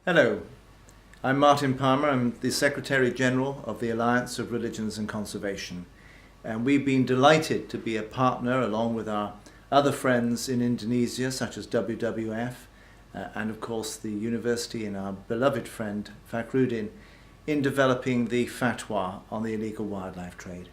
Hello, I'm Martin Palmer. I'm the Secretary General of the Alliance of Religions and Conservation, and we've been delighted to be a partner along with our other friends in Indonesia such as WWF and of course the university and our beloved friend Fakhruddin in developing the fatwa on the illegal wildlife trade.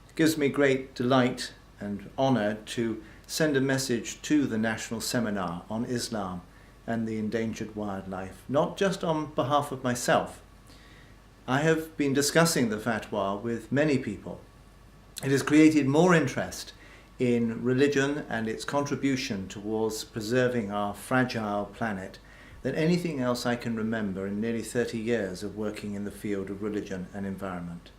It gives me great delight and honour to send a message to the National Seminar on Islam and the Endangered Wildlife, not just on behalf of myself. I have been discussing the fatwa with many people. It has created more interest in religion and its contribution towards preserving our fragile planet than anything else I can remember in nearly 30 years of working in the field of religion and environment.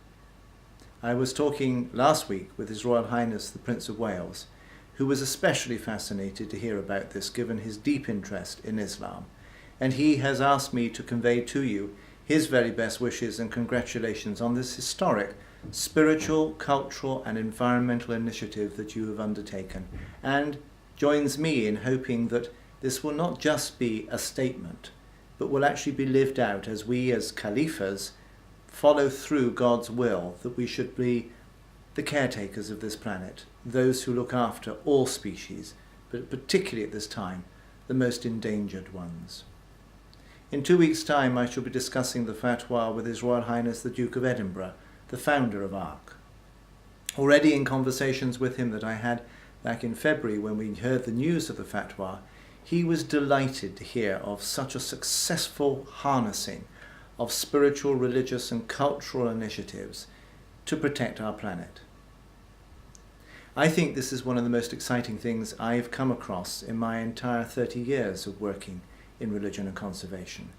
I was talking last week with His Royal Highness the Prince of Wales, who was especially fascinated to hear about this given his deep interest in Islam, and he has asked me to convey to you his very best wishes and congratulations on this historic spiritual, cultural and environmental initiative that you have undertaken, and joins me in hoping that this will not just be a statement, but will actually be lived out as we as Khalifas follow through God's will that we should be the caretakers of this planet, those who look after all species, but particularly at this time, the most endangered ones. In 2 weeks' time I shall be discussing the fatwa with His Royal Highness the Duke of Edinburgh, the founder of ARC. Already in conversations with him that I had back in February when we heard the news of the fatwa, he was delighted to hear of such a successful harnessing of spiritual, religious and cultural initiatives to protect our planet. I think this is one of the most exciting things I've come across in my entire 30 years of working in religion and conservation.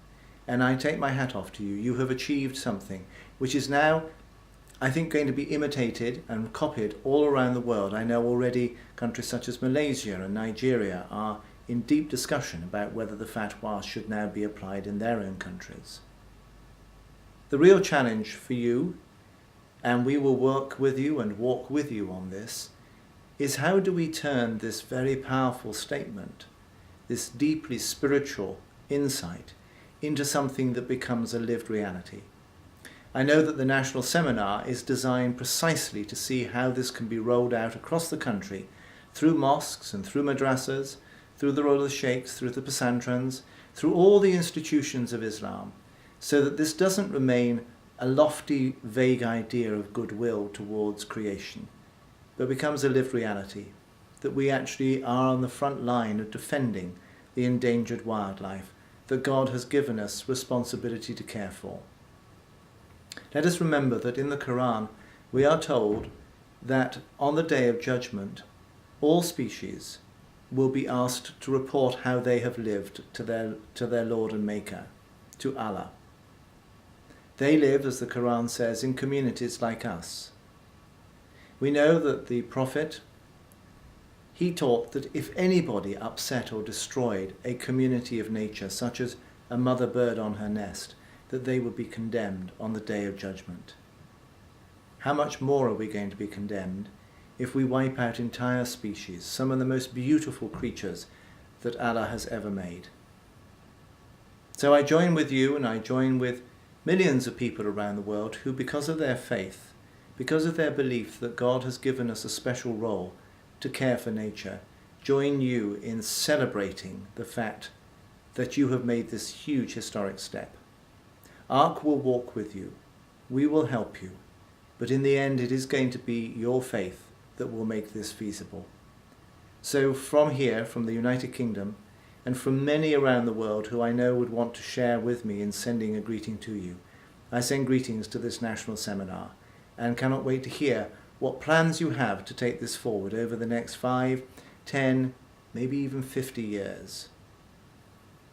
And I take my hat off to you. You have achieved something which is now, I think, going to be imitated and copied all around the world. I know already countries such as Malaysia and Nigeria are in deep discussion about whether the fatwa should now be applied in their own countries. The real challenge for you, and we will work with you and walk with you on this, is how do we turn this very powerful statement, this deeply spiritual insight, into something that becomes a lived reality. I know that the National Seminar is designed precisely to see how this can be rolled out across the country, through mosques and through madrasas, through the role of the sheikhs, through the pasantrans, through all the institutions of Islam, so that this doesn't remain a lofty, vague idea of goodwill towards creation, but becomes a lived reality, that we actually are on the front line of defending the endangered wildlife that God has given us responsibility to care for. Let us remember that in the Quran we are told that on the Day of Judgment all species will be asked to report how they have lived to their Lord and Maker, to Allah. They live, as the Quran says, in communities like us. We know that the Prophet, he taught that if anybody upset or destroyed a community of nature, such as a mother bird on her nest, that they would be condemned on the Day of Judgment. How much more are we going to be condemned if we wipe out entire species, some of the most beautiful creatures that Allah has ever made? So I join with you and I join with millions of people around the world who, because of their faith, because of their belief that God has given us a special role to care for nature, join you in celebrating the fact that you have made this huge historic step. ARC will walk with you. We will help you. But in the end, it is going to be your faith that will make this feasible. So from here, from the United Kingdom, and from many around the world who I know would want to share with me in sending a greeting to you, I send greetings to this national seminar and cannot wait to hear what plans you have to take this forward over the next 5, 10, maybe even 50 years.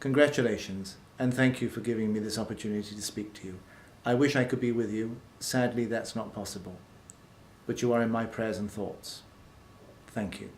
Congratulations, and thank you for giving me this opportunity to speak to you. I wish I could be with you. Sadly, that's not possible. But you are in my prayers and thoughts. Thank you.